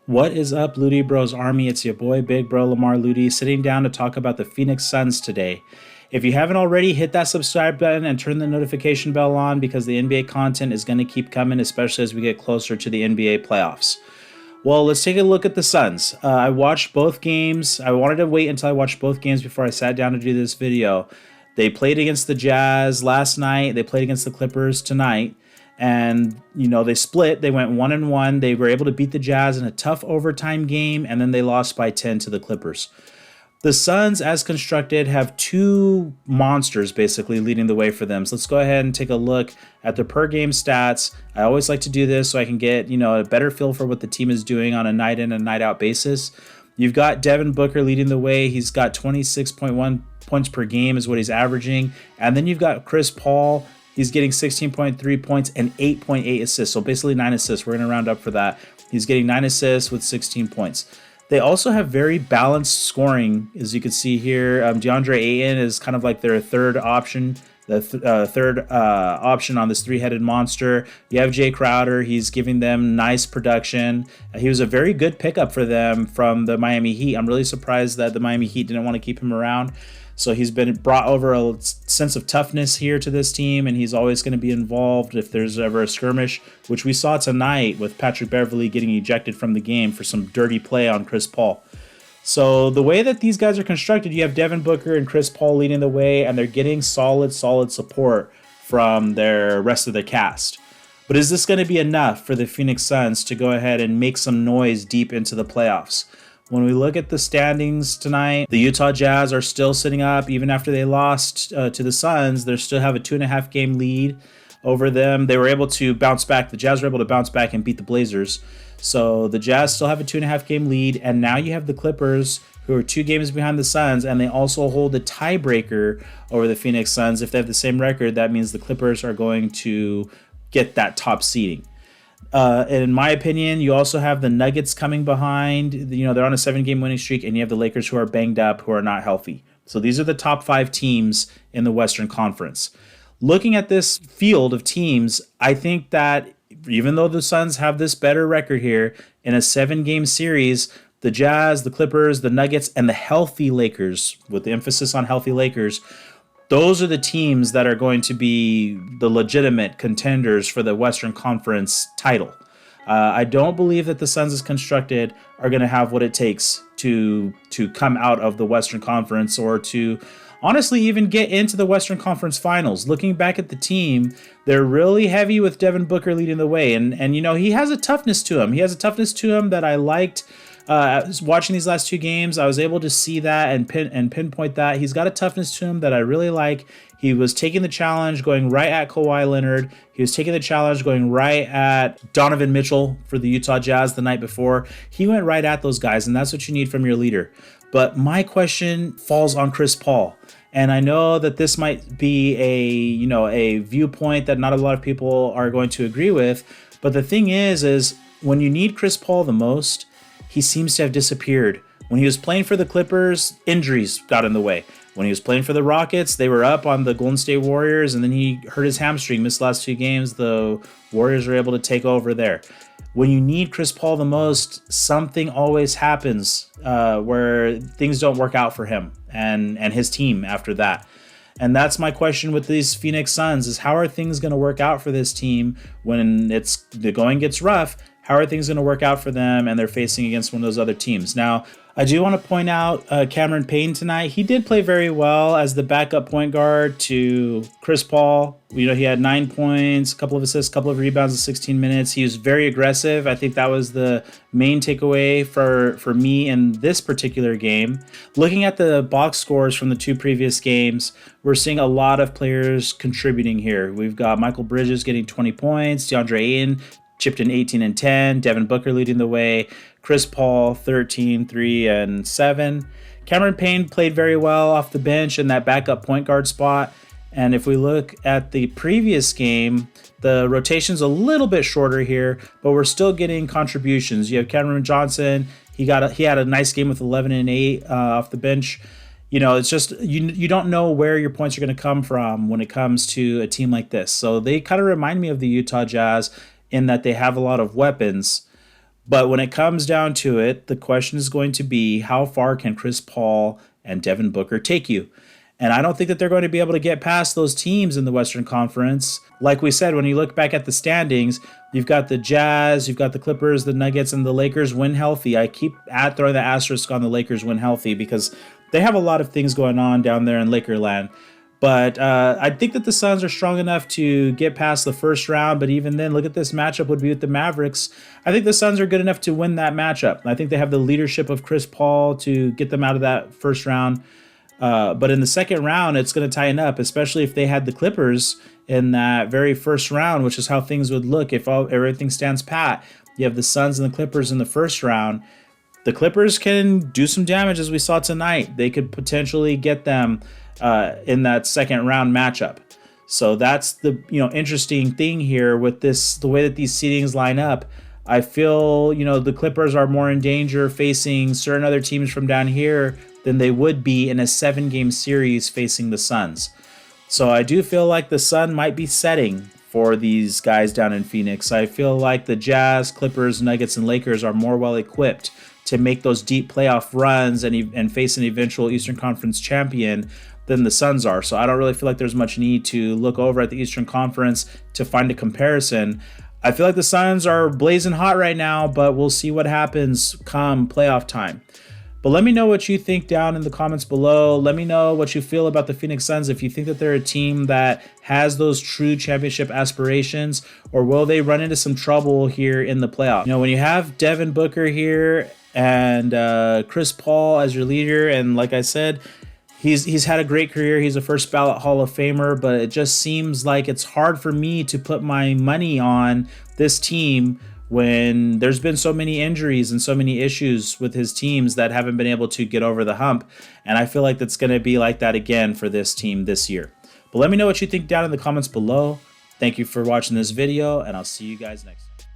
What is up, Ludi Bros Army? It's your boy, Big Bro Lamar Ludi, sitting down to talk about the Phoenix Suns today. If you haven't already, hit that subscribe button and turn the notification bell on because the NBA content is going to keep coming, especially as we get closer to the NBA playoffs. Well, let's take a look at the Suns. I watched both games. I wanted to wait until I watched both games before I sat down to do this video. They played against the Jazz last night. They played against the Clippers tonight. And, they split. They went 1-1. They were able to beat the Jazz in a tough overtime game, and then they lost by 10 to the Clippers. The Suns, as constructed, have two monsters basically leading the way for them. So let's go ahead and take a look at the per game stats. I always like to do this so I can get, a better feel for what the team is doing on a night in and night out basis. You've got Devin Booker leading the way. He's got 26.1 points per game is what he's averaging. And then you've got Chris Paul. He's getting 16.3 points and 8.8 assists. So basically 9 assists. We're going to round up for that. He's getting 9 assists with 16 points. They also have very balanced scoring, as you can see here. DeAndre Ayton is kind of like their third option, the third option on this three-headed monster. You have Jay Crowder. He's giving them nice production. He was a very good pickup for them from the Miami Heat. I'm really surprised that the Miami Heat didn't want to keep him around. So he's been brought over a sense of toughness here to this team, and he's always going to be involved if there's ever a skirmish, which we saw tonight with Patrick Beverley getting ejected from the game for some dirty play on Chris Paul. So the way that these guys are constructed, you have Devin Booker and Chris Paul leading the way, and they're getting solid support from their rest of the cast. But is this going to be enough for the Phoenix Suns to go ahead and make some noise deep into the playoffs? When we look at the standings tonight, the Utah Jazz are still sitting up. Even after they lost to the Suns, they still have a 2.5 game lead over them. They were able to bounce back. The Jazz were able to bounce back and beat the Blazers. So the Jazz still have a 2.5 game lead. And now you have the Clippers, who are 2 games behind the Suns, and they also hold a tiebreaker over the Phoenix Suns. If they have the same record, that means the Clippers are going to get that top seeding. In my opinion, you also have the Nuggets coming behind. They're on a 7-game winning streak, and you have the Lakers who are banged up, who are not healthy. So these are the top 5 teams in the Western Conference. Looking at this field of teams, I think that even though the Suns have this better record here, in a 7-game series, the Jazz, the Clippers, the Nuggets, and the healthy Lakers, with the emphasis on healthy Lakers, those are the teams that are going to be the legitimate contenders for the Western Conference title. I don't believe that the Suns, as constructed, are going to have what it takes to come out of the Western Conference or to honestly even get into the Western Conference Finals. Looking back at the team, they're really heavy with Devin Booker leading the way. And he has a toughness to him. He has a toughness to him that I liked. Watching these last 2 games, I was able to see that and pinpoint that. He's got a toughness to him that I really like. He was taking the challenge, going right at Kawhi Leonard. He was taking the challenge, going right at Donovan Mitchell for the Utah Jazz the night before. He went right at those guys, and that's what you need from your leader. But my question falls on Chris Paul. And I know that this might be a viewpoint that not a lot of people are going to agree with. But the thing is when you need Chris Paul the most, he seems to have disappeared. When he was playing for the Clippers, injuries got in the way. When he was playing for the Rockets, they were up on the Golden State Warriors, and then he hurt his hamstring, missed the last 2 games. The Warriors were able to take over there. When you need Chris Paul the most, something always happens where things don't work out for him and his team after that. And that's my question with these Phoenix Suns is how are things going to work out for this team when the going gets rough? How are things going to work out for them and they're facing against one of those other teams? Now, I do want to point out Cameron Payne tonight. He did play very well as the backup point guard to Chris Paul. He had 9 points, a couple of assists, a couple of rebounds in 16 minutes. He was very aggressive. I think that was the main takeaway for me in this particular game. Looking at the box scores from the 2 previous games, we're seeing a lot of players contributing here. We've got Michael Bridges getting 20 points, DeAndre Ayton chipped in 18 and 10, Devin Booker leading the way, Chris Paul 13, 3, and 7. Cameron Payne played very well off the bench in that backup point guard spot. And if we look at the previous game, the rotation's a little bit shorter here, but we're still getting contributions. You have Cameron Johnson. He had a nice game with 11 and 8 off the bench. It's just you don't know where your points are going to come from when it comes to a team like this. So they kind of remind me of the Utah Jazz in that they have a lot of weapons. But when it comes down to it, the question is going to be how far can Chris Paul and Devin Booker take you? And I don't think that they're going to be able to get past those teams in the Western Conference. Like we said, when you look back at the standings, you've got the Jazz, you've got the Clippers, the Nuggets, and the Lakers when healthy. I keep throwing the asterisk on the Lakers when healthy because they have a lot of things going on down there in Lakerland. But I think that the Suns are strong enough to get past the first round. But even then, look at this matchup would be with the Mavericks. I think the Suns are good enough to win that matchup. I think they have the leadership of Chris Paul to get them out of that first round. But in the second round, it's going to tighten up, especially if they had the Clippers in that very first round, which is how things would look if everything stands pat. You have the Suns and the Clippers in the first round. The Clippers can do some damage, as we saw tonight. They could potentially get them in that second round matchup. So that's the interesting thing here with this, the way that these seedings line up. I feel the Clippers are more in danger facing certain other teams from down here than they would be in a 7-game series facing the Suns. So I do feel like the sun might be setting for these guys down in Phoenix. I feel like the Jazz, Clippers, Nuggets, and Lakers are more well equipped to make those deep playoff runs and face an eventual Eastern Conference champion than the Suns are. So I don't really feel like there's much need to look over at the Eastern Conference to find a comparison. I feel like the Suns are blazing hot right now, but we'll see what happens come playoff time. But let me know what you think down in the comments below. Let me know what you feel about the Phoenix Suns, if you think that they're a team that has those true championship aspirations, or will they run into some trouble here in the playoff? When you have Devin Booker here and Chris Paul as your leader, and like I said, he's had a great career. He's a first ballot Hall of Famer, but it just seems like it's hard for me to put my money on this team when there's been so many injuries and so many issues with his teams that haven't been able to get over the hump. And I feel like that's going to be like that again for this team this year. But let me know what you think down in the comments below. Thank you for watching this video, and I'll see you guys next time.